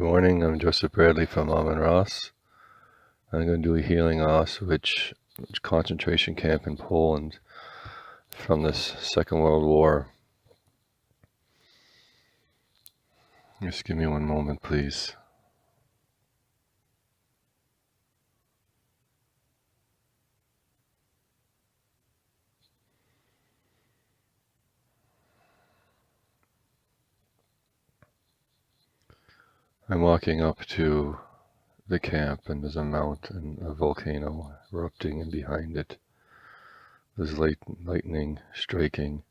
Good morning, I'm Joseph Bradley from Ross. I'm going to do a healing Auschwitz concentration camp in Poland from this Second World War. Just give me one moment, please. I'm walking up to the camp, and there's a mountain, a volcano erupting, and behind it there's lightning striking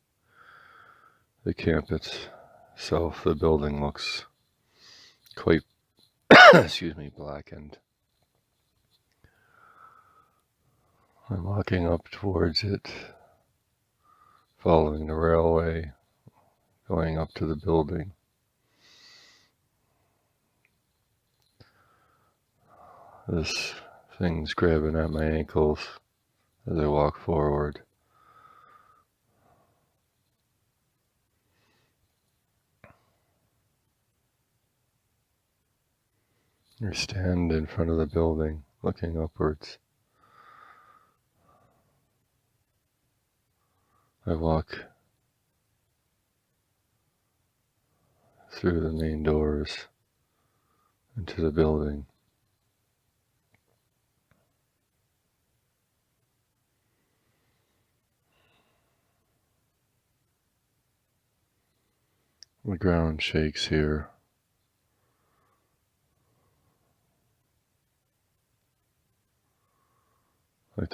the camp itself. The building looks quite blackened. I'm walking up towards it, following the railway, going up to the building. This thing's grabbing at my ankles as I walk forward. I stand in front of the building, looking upwards. I walk through the main doors into the building. The ground shakes here. I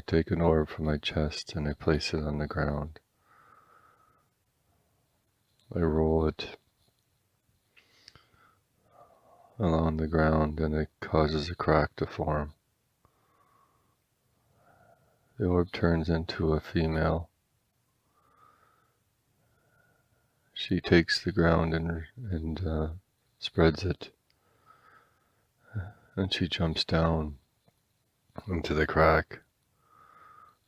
take an orb from my chest and I place it on the ground. I roll it along the ground and it causes a crack to form. The orb turns into a female. She takes the ground and spreads it, and she jumps down into the crack.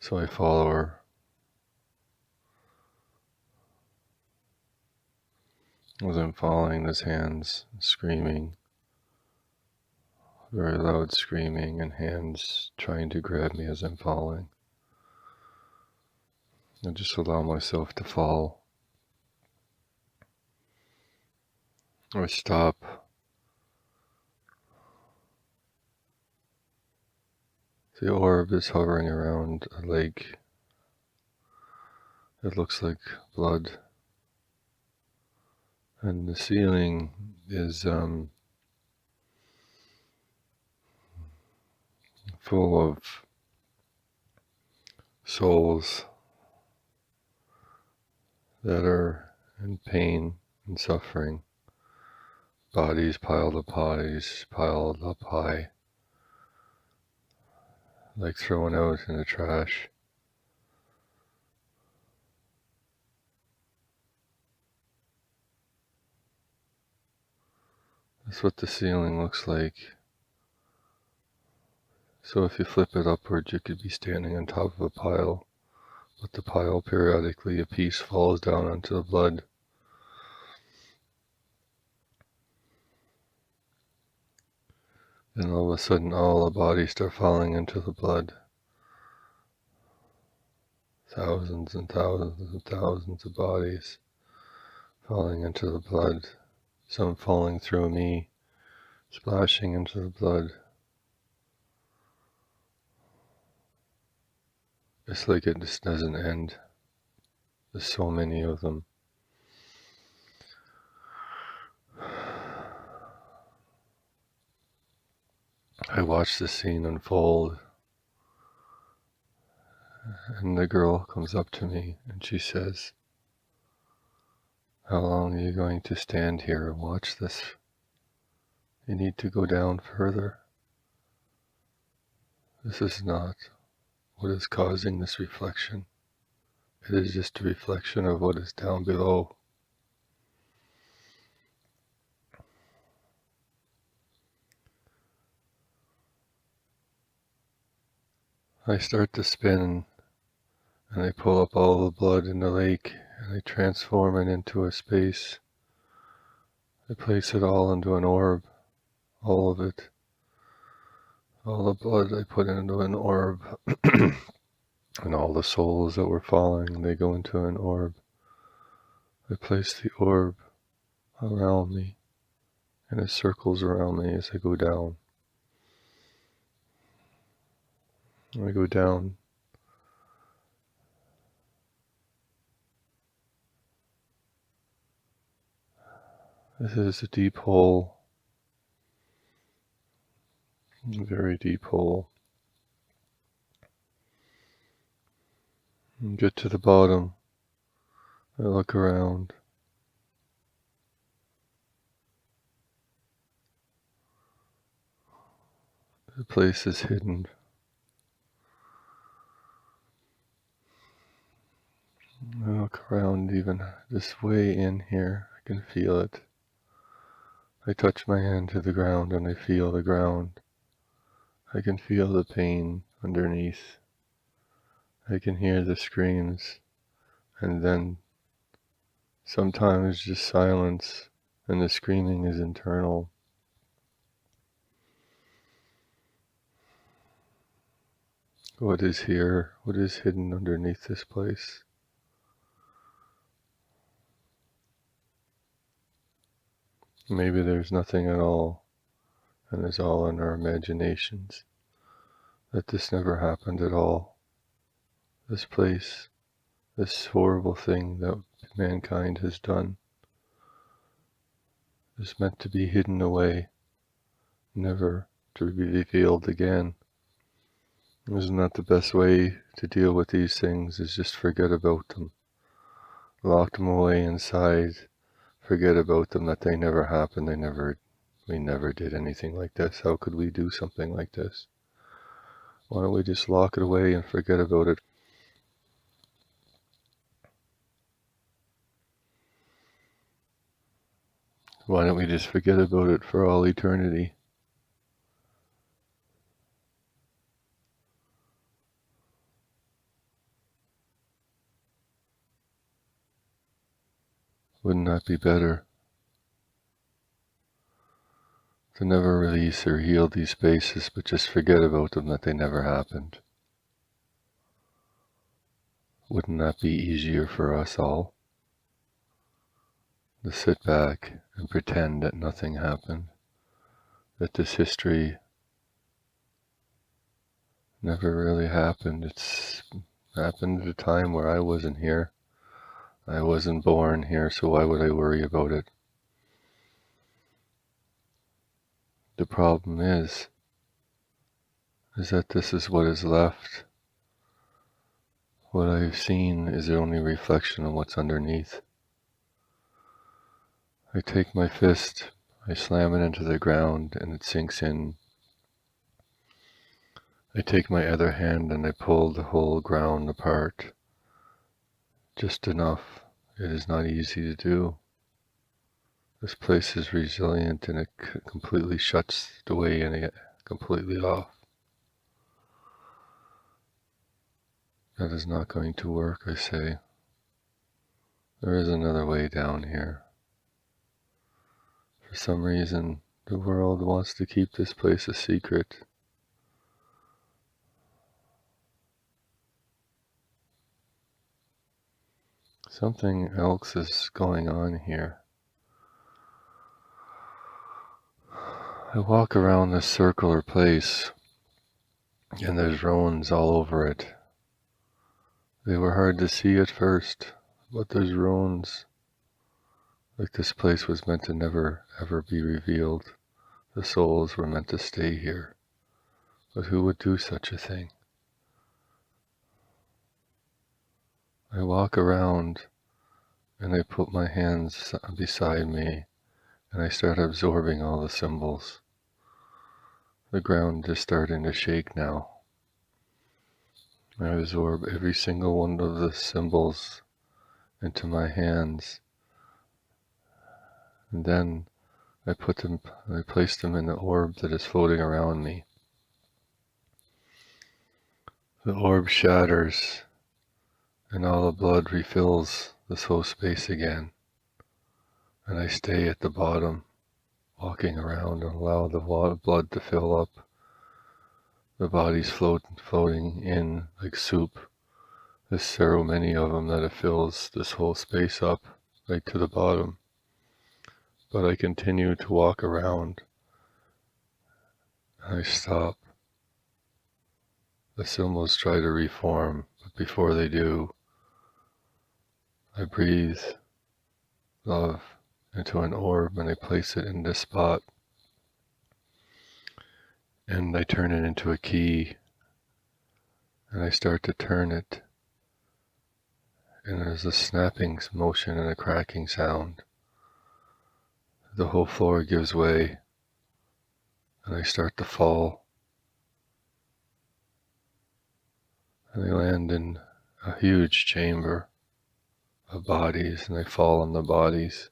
So I follow her. As I'm following, there's hands screaming, very loud screaming, and hands trying to grab me as I'm falling. I just allow myself to fall. I stop. The orb is hovering around a lake. It looks like blood. And the ceiling is full of souls that are in pain and suffering. Bodies piled up high, like thrown out in the trash. That's what the ceiling looks like. So if you flip it upwards, you could be standing on top of a pile, but the pile periodically, a piece falls down onto the blood. And all of a sudden, all the bodies start falling into the blood. Thousands and thousands and thousands of bodies falling into the blood. Some falling through me, splashing into the blood. It's like it just doesn't end. There's so many of them. I watch the scene unfold, and the girl comes up to me and she says, "How long are you going to stand here and watch this? You need to go down further. This is not what is causing this reflection. It is just a reflection of what is down below." I start to spin, and I pull up all the blood in the lake, and I transform it into a space I place it all into an orb, all of it. All the blood I put into an orb, and all the souls that were falling, they go into an orb. I place the orb around me, and it circles around me as I go down. I go down. This is a deep hole, a very deep hole. And get to the bottom. I look around. The place is hidden. I look around even this way in here. I can feel it. I touch my hand to the ground and I feel the ground. I can feel the pain underneath. I can hear the screams, and then sometimes just silence, and the screaming is internal. What is here? What is hidden underneath this place? Maybe there's nothing at all, and it's all in our imaginations, that this never happened at all. This place, this horrible thing that mankind has done, is meant to be hidden away, never to be revealed again. Isn't that the best way to deal with these things, is just forget about them. Lock them away inside, forget about them, that they never happened, we never did anything like this. How could we do something like this? Why don't we just lock it away and forget about it? Why don't we just forget about it for all eternity? Wouldn't that be better? To never release or heal these spaces, but just forget about them, that they never happened. Wouldn't that be easier for us all? To sit back and pretend that nothing happened, that this history never really happened. It's happened at a time where I wasn't here. I wasn't born here, so why would I worry about it? The problem is that this is what is left. What I've seen is the only reflection of what's underneath. I take my fist, I slam it into the ground, and it sinks in. I take my other hand and I pull the whole ground apart. Just enough. It is not easy to do. This place is resilient, and it completely shuts the way in, completely off. That is not going to work, I say. There is another way down here. For some reason, the world wants to keep this place a secret. Something else is going on here. I walk around this circular place, and there's ruins all over it. They were hard to see at first, but there's ruins. Like this place was meant to never ever be revealed. The souls were meant to stay here. But who would do such a thing? I walk around and I put my hands beside me and I start absorbing all the symbols. The ground is starting to shake now. I absorb every single one of the symbols into my hands, and then I place them in the orb that is floating around me. The orb shatters, and all the blood refills this whole space again. And I stay at the bottom, walking around and allow the blood to fill up. The body's floating in like soup. There's so many of them that it fills this whole space up right to the bottom. But I continue to walk around. I stop. The symbols try to reform, but before they do, I breathe love into an orb and I place it in this spot. And I turn it into a key and I start to turn it. And there's a snapping motion and a cracking sound. The whole floor gives way and I start to fall. And I land in a huge chamber of bodies and I fall on the bodies.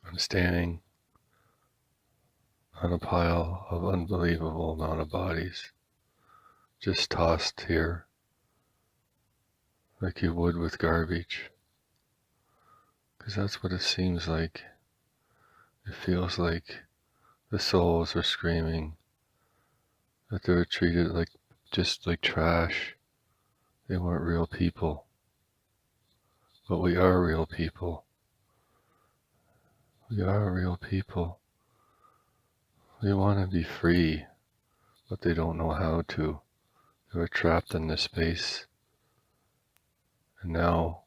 I'm standing on a pile of unbelievable amount of bodies, just tossed here like you would with garbage. Because that's what it seems like. It feels like the souls are screaming that they were treated like just like trash. They weren't real people. But we are real people. We are real people. They want to be free, but they don't know how to. They were trapped in this space. And now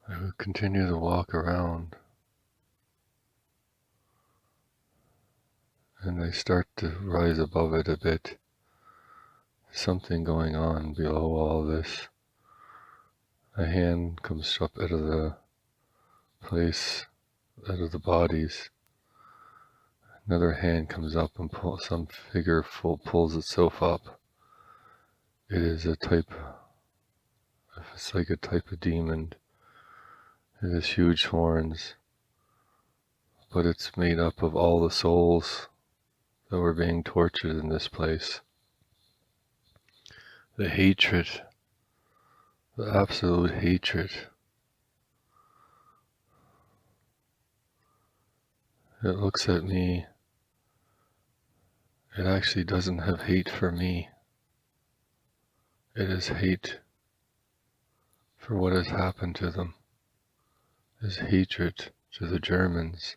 I would continue to walk around. And I start to rise above it a bit. Something going on below all this. A hand comes up out of the place, out of the bodies. Another hand comes up and some figure pulls itself up. It is a type, it's like a type of demon. It has huge horns, but it's made up of all the souls that were being tortured in this place. The hatred, the absolute hatred. It looks at me. It actually doesn't have hate for me. It is hate for what has happened to them. It is hatred to the Germans.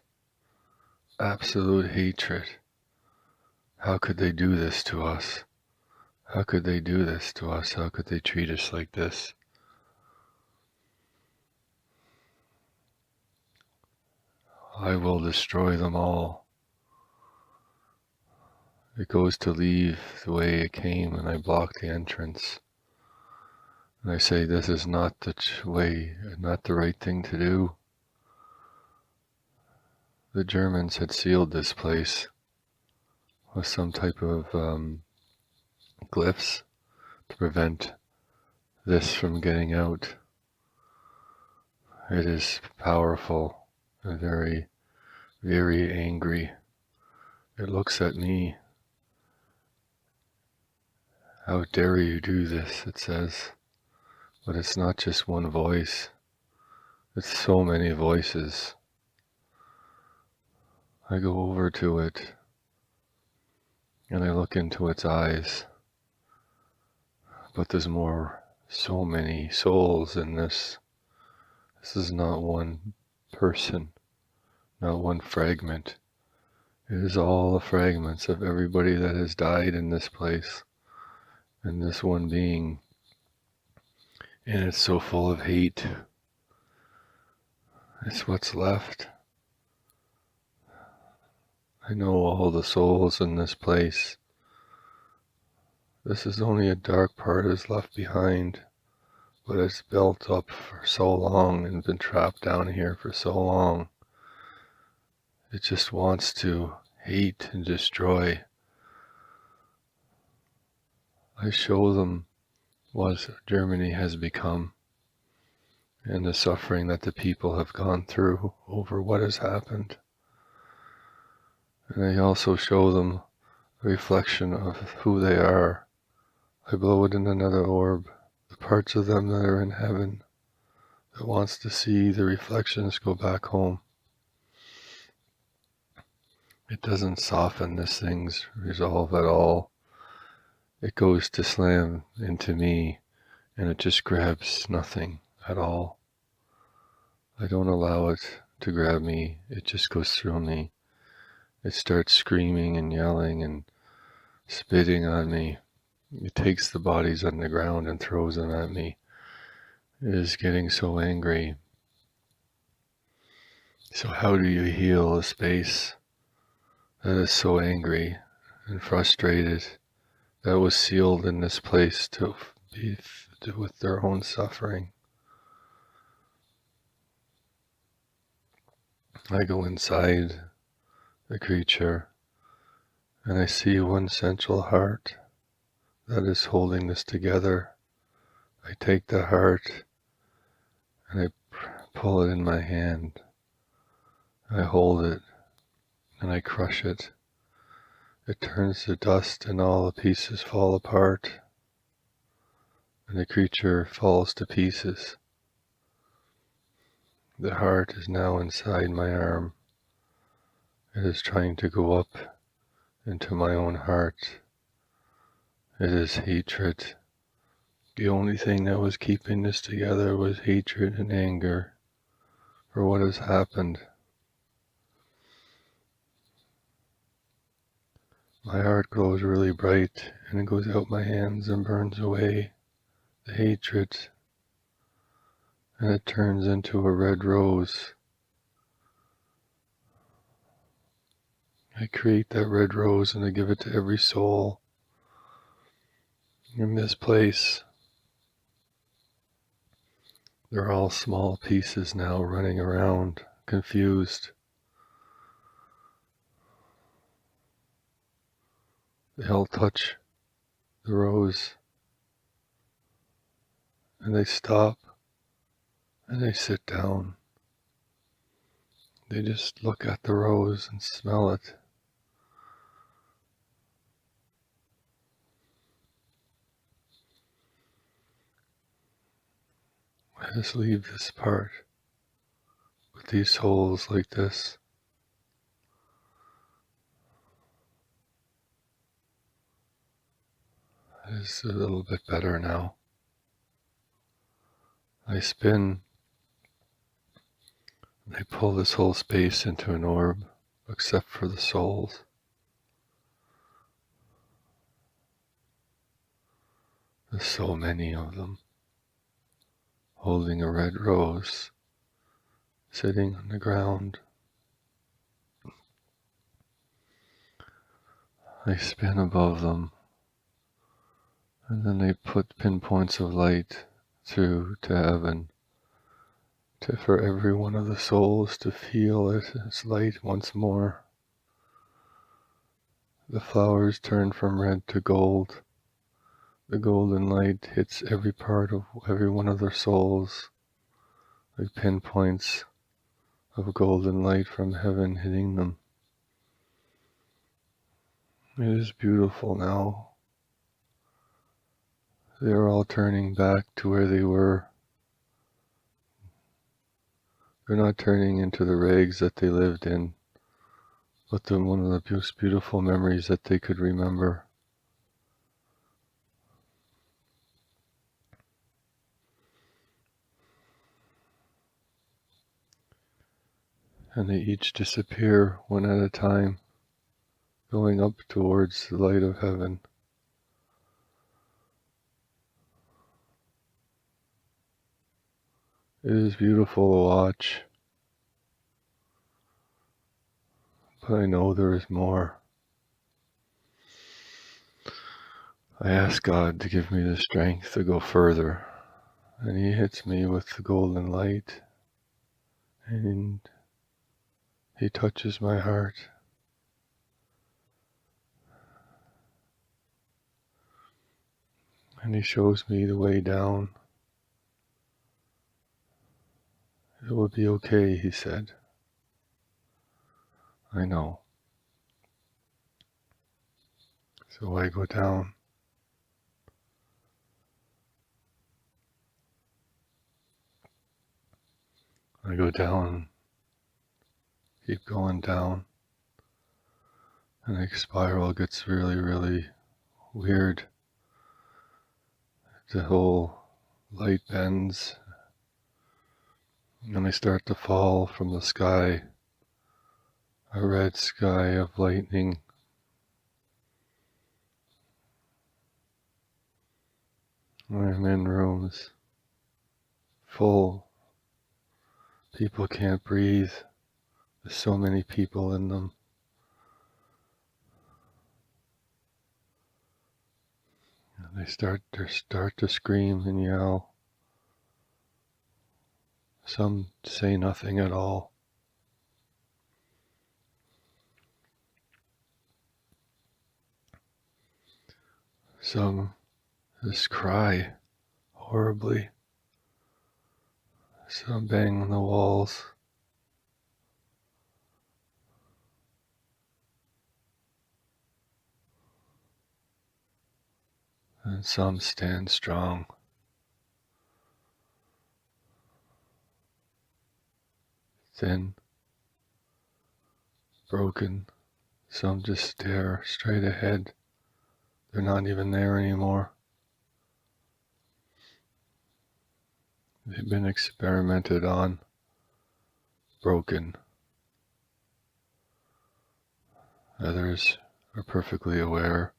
Absolute hatred. How could they do this to us? How could they do this to us? How could they treat us like this? I will destroy them all. It goes to leave the way it came and I block the entrance. And I say this is not the way, not the right thing to do. The Germans had sealed this place with some type of glyphs to prevent this from getting out. It is powerful and very, very angry. It looks at me. How dare you do this, it says. But it's not just one voice. It's so many voices. I go over to it and I look into its eyes. But there's so many souls in this. This is not one person, not one fragment. It is all the fragments of everybody that has died in this place. And this one being, and it's so full of hate. It's what's left. I know all the souls in this place. This is only a dark part is left behind, but it's built up for so long and been trapped down here for so long. It just wants to hate and destroy. I show them what Germany has become. and the suffering that the people have gone through over what has happened. And I also show them a reflection of who they are. I blow it in another orb, the parts of them that are in heaven, that wants to see the reflections go back home. It doesn't soften this thing's resolve at all. It goes to slam into me, and it just grabs nothing at all. I don't allow it to grab me. It just goes through me. It starts screaming and yelling and spitting on me. It takes the bodies on the ground and throws them at me. It is getting so angry. So how do you heal a space that is so angry and frustrated, that was sealed in this place to be with their own suffering? I go inside the creature and I see one central heart that is holding this together. I take the heart and I pull it in my hand. I hold it and I crush it. It turns to dust and all the pieces fall apart, and the creature falls to pieces. The heart is now inside my arm. It is trying to go up into my own heart. It is hatred. The only thing that was keeping this together was hatred and anger for what has happened. My heart glows really bright, and it goes out my hands and burns away the hatred, and it turns into a red rose. I create that red rose and I give it to every soul in this place. They're all small pieces now running around, confused. They all touch the rose and they stop and they sit down. They just look at the rose and smell it. I just leave this part with these souls like this. It is a little bit better now. I spin and I pull this whole space into an orb, except for the souls. There's so many of them, holding a red rose, sitting on the ground. I spin above them, and then they put pinpoints of light through to heaven, for every one of the souls to feel it as light once more. The flowers turn from red to gold. The golden light hits every part of every one of their souls, like pinpoints of golden light from heaven hitting them. It is beautiful now. They are all turning back to where they were. They're not turning into the rags that they lived in, but one of the most beautiful memories that they could remember. And they each disappear one at a time, going up towards the light of heaven. It is beautiful to watch, but I know there is more. I ask God to give me the strength to go further, and He hits me with the golden light, and He touches my heart. And He shows me the way down. It will be okay, he said. I know. So I go down. I go down, keep going down, and the spiral gets really, really weird. The whole light bends, and I start to fall from the sky, a red sky of lightning. I'm in rooms full. People can't breathe. There's so many people in them. And they start to scream and yell. Some say nothing at all. Some just cry horribly. Some bang on the walls. And some stand strong. Thin, broken. Some just stare straight ahead. They're not even there anymore. They've been experimented on, broken. Others are perfectly aware.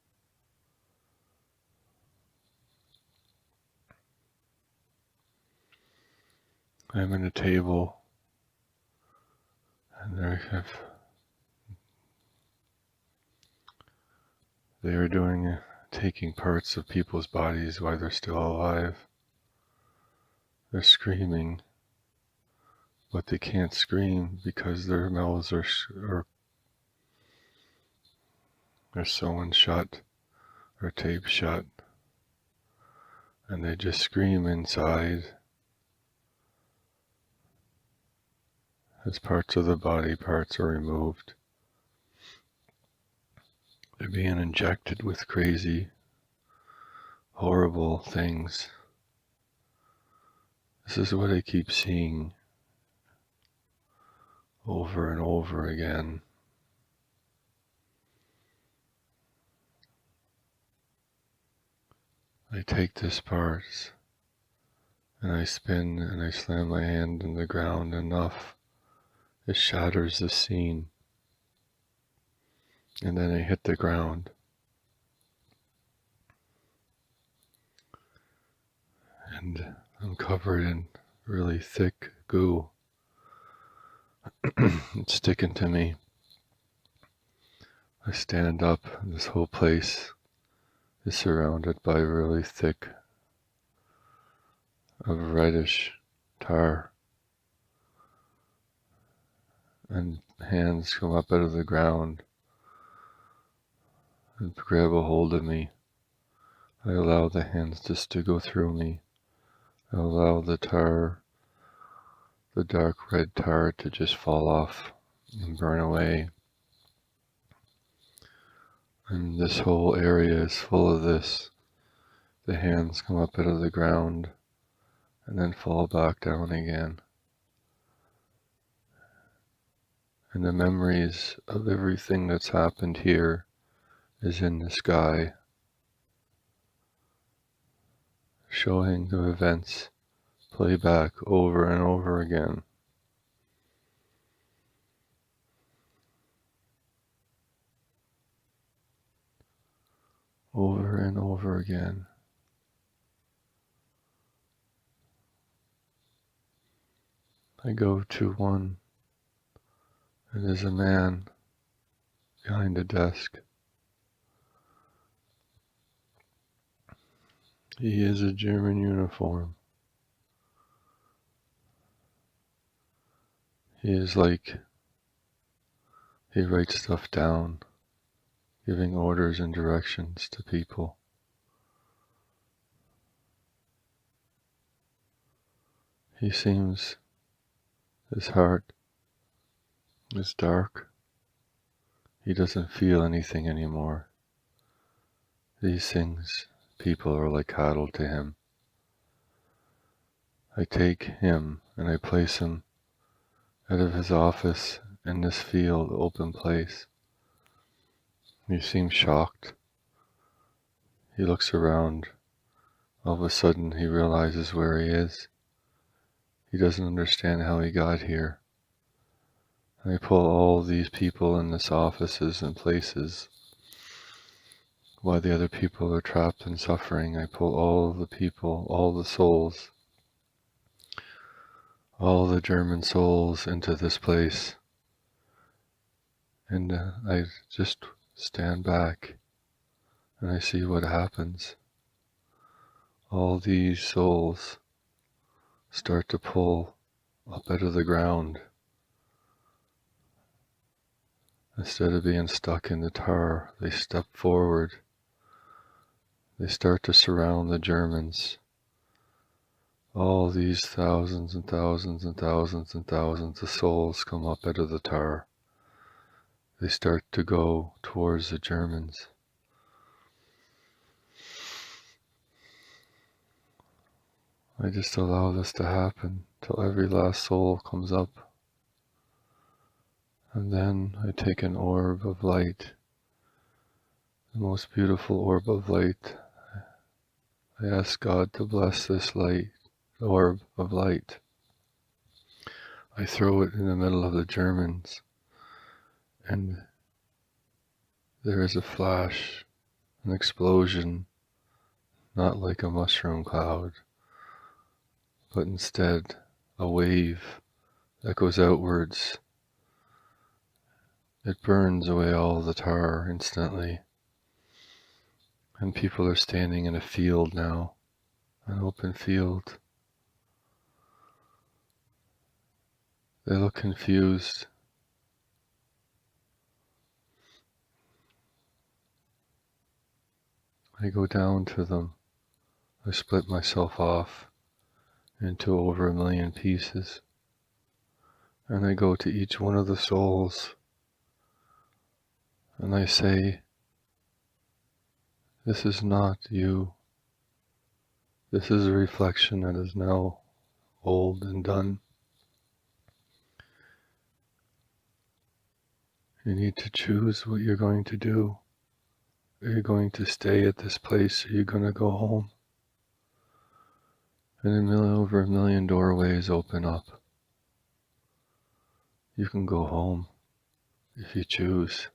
I'm at a table, and they are taking parts of people's bodies while they're still alive. They're screaming, but they can't scream because their mouths are sewn shut or taped shut, and they just scream inside as parts of the body parts are removed. They're being injected with crazy, horrible things. This is what I keep seeing over and over again. I take this part and I spin and I slam my hand in the ground enough, it shatters the scene. And then I hit the ground. And I'm covered in really thick goo. It's sticking to me. I stand up, and this whole place is surrounded by really thick of reddish tar. And hands come up out of the ground and grab a hold of me. I allow the hands just to go through me. I allow the tar, the dark red tar, to just fall off and burn away. And this whole area is full of this. The hands come up out of the ground and then fall back down again. And the memories of everything that's happened here is in the sky, showing the events play back over and over again. Over and over again. I go to one, and there's a man behind a desk. He is a German uniform. He is like, he writes stuff down, giving orders and directions to people. He seems His heart is dark. He doesn't feel anything anymore. These things, people, are like cattle to him. I take him and I place him out of his office in this field, open place. He seems shocked. He looks around. All of a sudden he realizes where he is. He doesn't understand how he got here. And I pull all these people in this offices and places while the other people are trapped and suffering. I pull all the people, all the souls, all the German souls into this place. And I just stand back and I see what happens. All these souls start to pull up out of the ground. Instead of being stuck in the tar, they step forward. They start to surround the Germans. All these thousands and thousands and thousands and thousands of souls come up out of the tar. They start to go towards the Germans. I just allow this to happen till every last soul comes up. And then I take an orb of light, the most beautiful orb of light. I ask God to bless this light, orb of light. I throw it in the middle of the Germans, and there is a flash, an explosion, not like a mushroom cloud, but instead a wave that goes outwards. It burns away all the tar instantly, and people are standing in a field now, an open field. They look confused. I go down to them. I split myself off into over 1 million pieces, and I go to each one of the souls, and I say, this is not you. This is a reflection that is now old and done. You need to choose what you're going to do. Are you going to stay at this place, or are you going to go home? And over 1 million doorways open up. You can go home if you choose,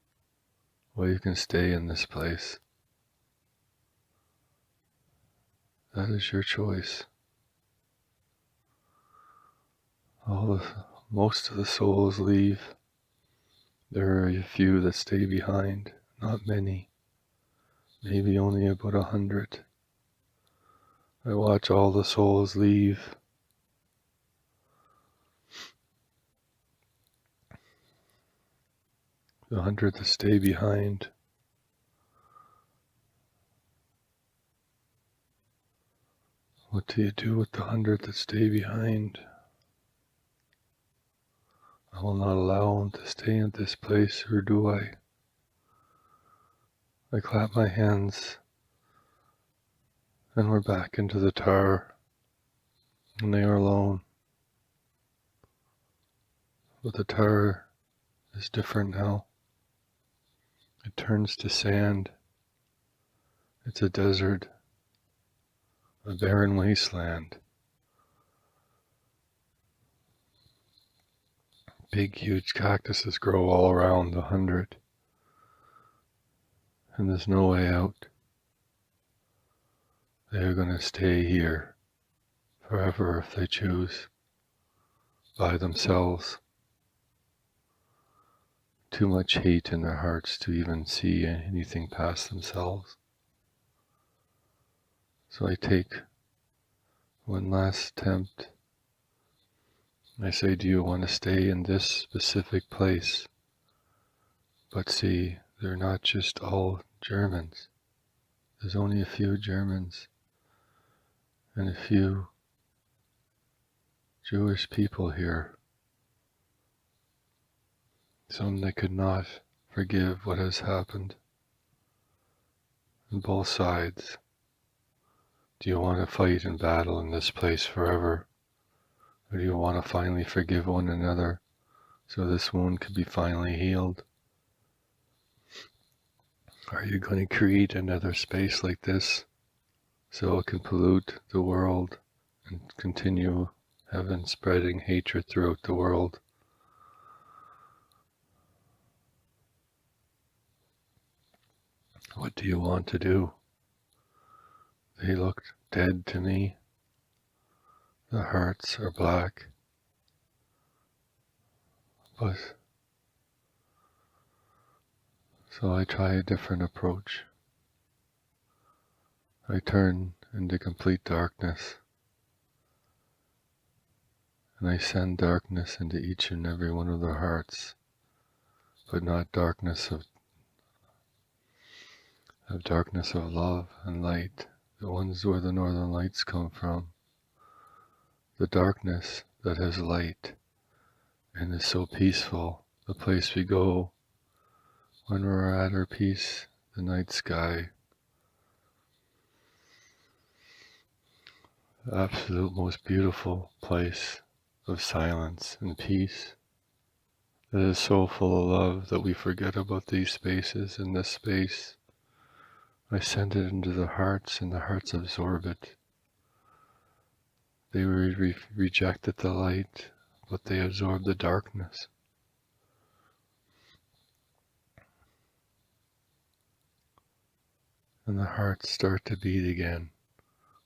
or you can stay in this place. That is your choice. Most of the souls leave. There are a few that stay behind, not many, maybe only about 100. I watch all the souls leave. The 100 that stay behind. What do you do with the 100 that stay behind? I will not allow them to stay in this place, or do I? I clap my hands, and we're back into the tar, and they are alone. But the tar is different now. It turns to sand. It's a desert, a barren wasteland. Big, huge cactuses grow all around the 100, and there's no way out. They are going to stay here forever if they choose, by themselves. Too much hate in their hearts to even see anything past themselves. So I take one last attempt. I say, do you want to stay in this specific place? But see, they're not just all Germans. There's only a few Germans and a few Jewish people here. Some that could not forgive what has happened on both sides. Do you want to fight and battle in this place forever? Or do you want to finally forgive one another so this wound can be finally healed? Are you going to create another space like this so it can pollute the world and continue heaven spreading hatred throughout the world? What do you want to do? They looked dead to me. The hearts are black. But so I try a different approach. I turn into complete darkness, and I send darkness into each and every one of their hearts, but not darkness of love and light, the ones where the northern lights come from, the darkness that has light and is so peaceful, the place we go when we're at our peace, the night sky, the absolute most beautiful place of silence and peace that is so full of love that we forget about these spaces and this space. I send it into the hearts, and the hearts absorb it. They rejected the light, but they absorb the darkness. And the hearts start to beat again,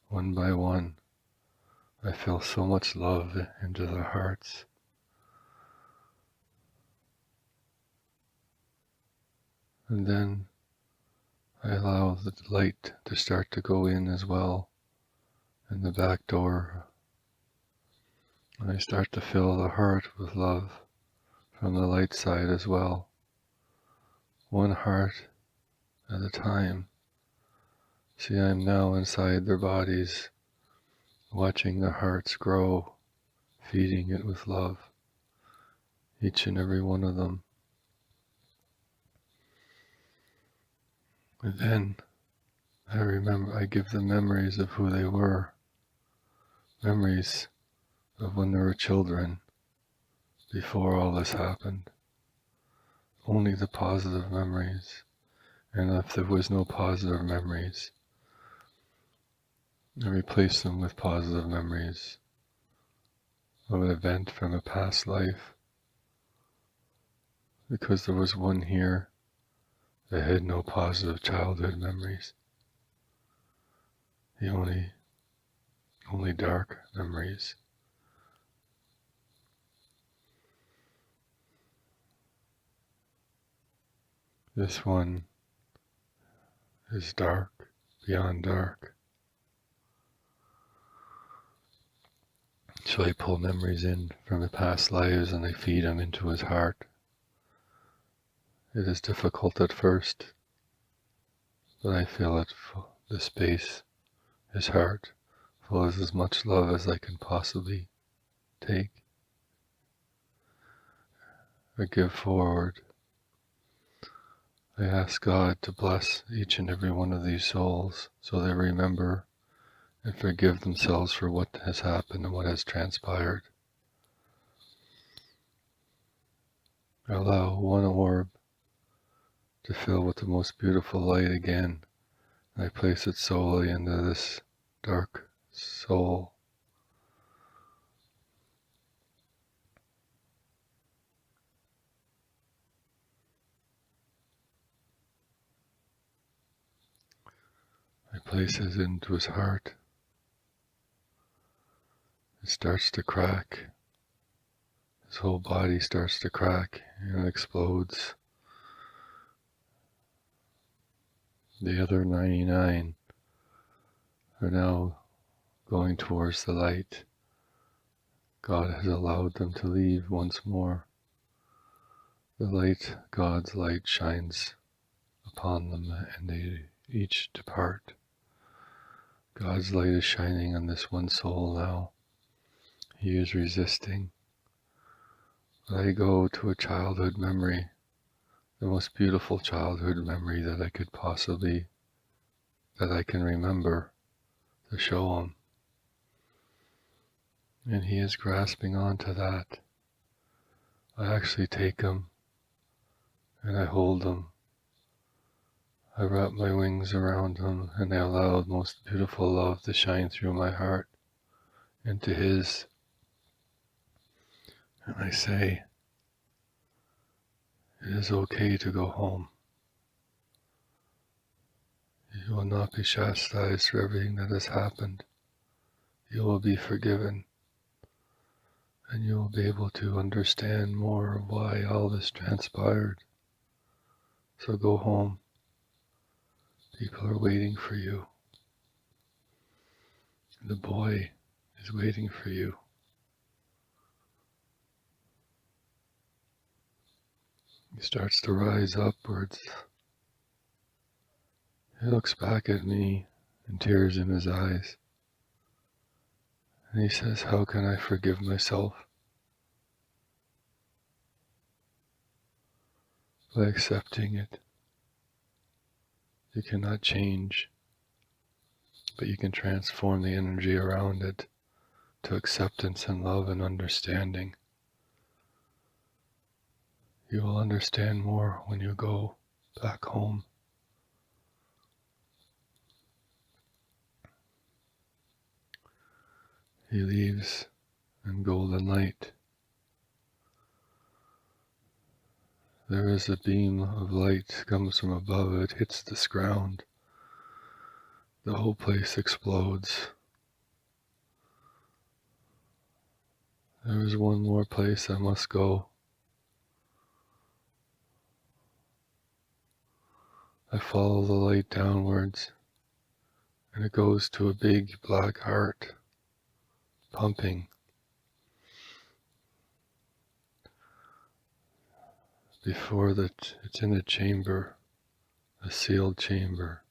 one by one. I feel so much love into the hearts. And then I allow the light to start to go in as well, in the back door. And I start to fill the heart with love from the light side as well. One heart at a time. See, I'm now inside their bodies, watching the hearts grow, feeding it with love, each and every one of them. And then I give them memories of who they were, memories of when they were children, before all this happened. Only the positive memories. And if there was no positive memories, I replace them with positive memories of an event from a past life. Because there was one here that had no positive childhood memories. The only dark memories. This one is dark, beyond dark. So I pull memories in from the past lives and I feed them into his heart. It is difficult at first, but I feel it the space, his heart, full of as much love as I can possibly take or give forward. I ask God to bless each and every one of these souls so they remember and forgive themselves for what has happened and what has transpired. I allow one orb to fill with the most beautiful light again. I place it solely into this dark soul. I place it into his heart. It starts to crack. His whole body starts to crack and explodes. The other 99 are now going towards the light. God has allowed them to leave once more. The light, God's light, shines upon them and they each depart. God's light is shining on this one soul now. He is resisting I go to a childhood memory, the most beautiful childhood memory that I could possibly, that I can remember, to show him. And he is grasping onto that. I actually take him and I hold him. I wrap my wings around him and I allow the most beautiful love to shine through my heart into his. And I say, it is okay to go home. You will not be chastised for everything that has happened. You will be forgiven. And you will be able to understand more of why all this transpired. So go home. People are waiting for you. The boy is waiting for you. He starts to rise upwards. He looks back at me and tears in his eyes. And he says, how can I forgive myself? By accepting it. You cannot change, but you can transform the energy around it to acceptance and love and understanding. You will understand more when you go back home. He leaves in golden light. There is a beam of light comes from above, it hits this ground. The whole place explodes. There is one more place I must go. I follow the light downwards, and it goes to a big black heart, pumping. Before that, it's in a chamber, a sealed chamber.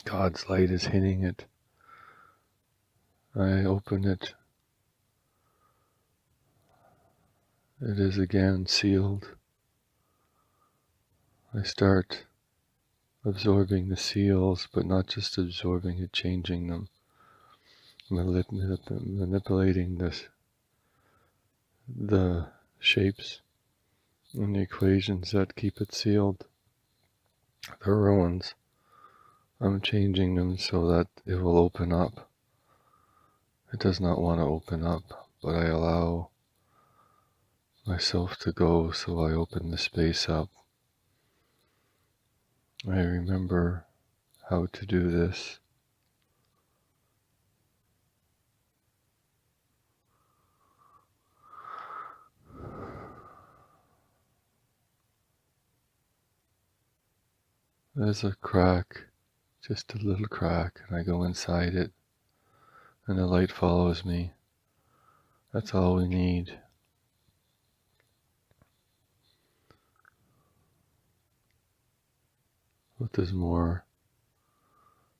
God's light is hitting it. I open it. It is again sealed. I start absorbing the seals, but not just absorbing it, changing them. Manipulating the shapes and the equations that keep it sealed. The ruins, I'm changing them so that it will open up. It does not want to open up, but I allow myself to go, so I open the space up. I remember how to do this. There's a crack, just a little crack, and I go inside it, and the light follows me. That's all we need. But there's more.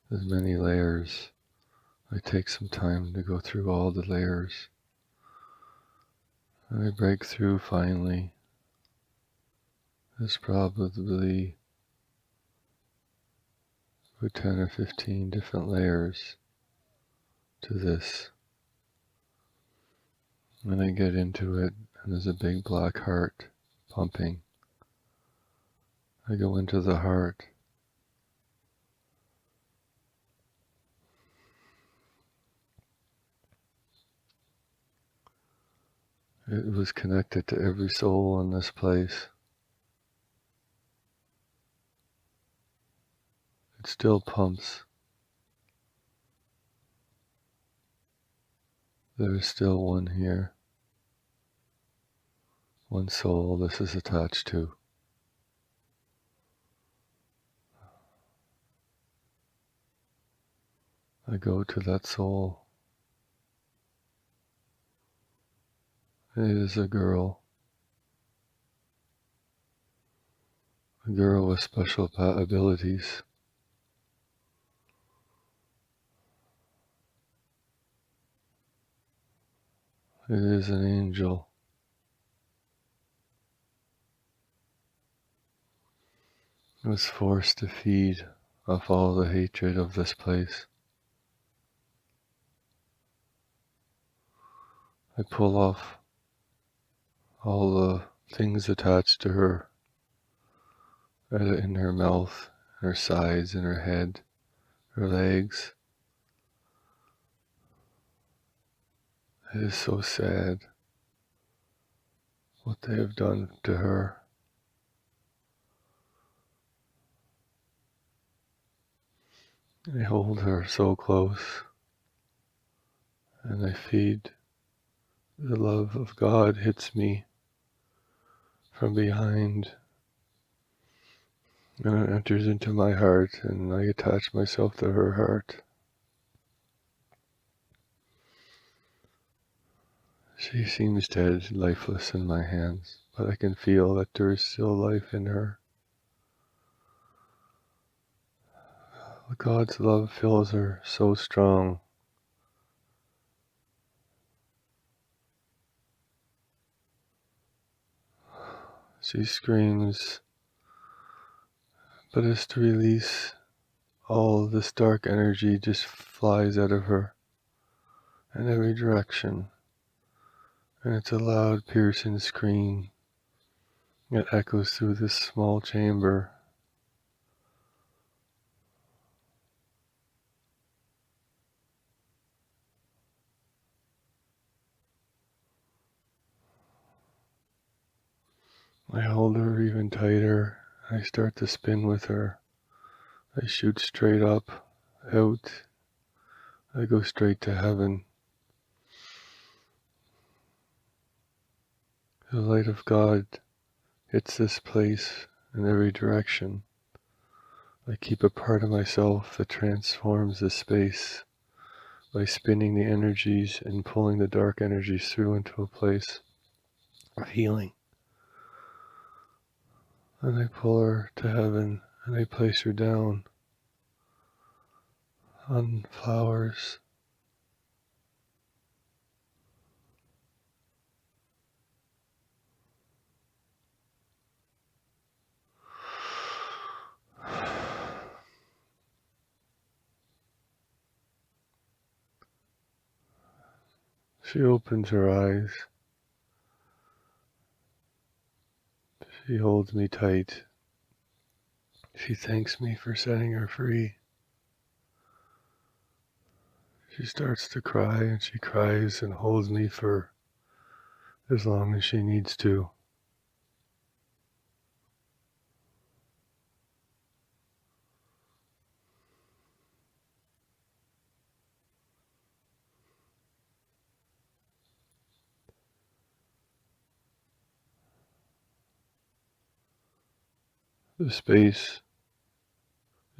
There's many layers. I take some time to go through all the layers. And I break through finally. There's probably 10 or 15 different layers to this. And I get into it, and there's a big black heart pumping. I go into the heart. It was connected to every soul in this place. It still pumps. There is still one here. One soul this is attached to. I go to that soul. It is a girl with special abilities. It is an angel. It was forced to feed off all the hatred of this place. I pull off all the things attached to her, in her mouth, her sides, in her head, her legs. It is so sad what they have done to her. I hold her so close, and I feed. The love of God hits me from behind, and it enters into my heart, and I attach myself to her heart. She seems dead, lifeless in my hands, but I can feel that there is still life in her. God's love fills her so strong. She screams, but as to release, all this dark energy just flies out of her in every direction. And it's a loud, piercing scream. It echoes through this small chamber. I hold her even tighter. I start to spin with her. I shoot straight up, out. I go straight to heaven. The light of God hits this place in every direction. I keep a part of myself that transforms this space by spinning the energies and pulling the dark energies through into a place of healing. And I pull her to heaven, and I place her down on flowers. She opens her eyes. She holds me tight. She thanks me for setting her free. She starts to cry, and she cries and holds me for as long as she needs to. The space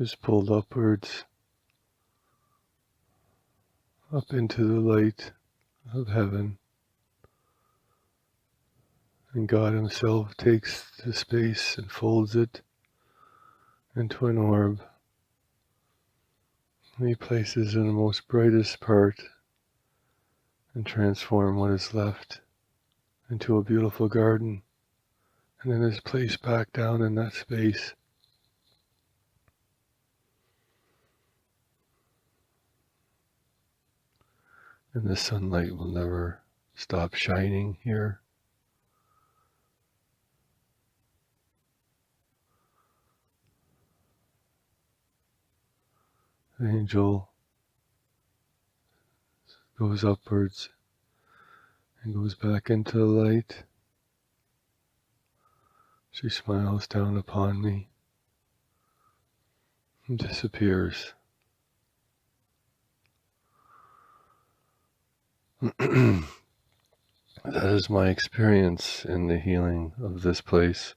is pulled upwards, up into the light of heaven. And God Himself takes the space and folds it into an orb. And He places in the most brightest part and transforms what is left into a beautiful garden. And then is placed back down in that space. And the sunlight will never stop shining here. The angel goes upwards and goes back into the light. She smiles down upon me and disappears. That is my experience in the healing of this place.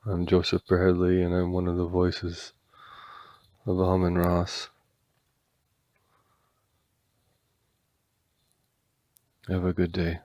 I'm Joseph Bradley, and I'm one of the voices of Amen Ross. Have a good day.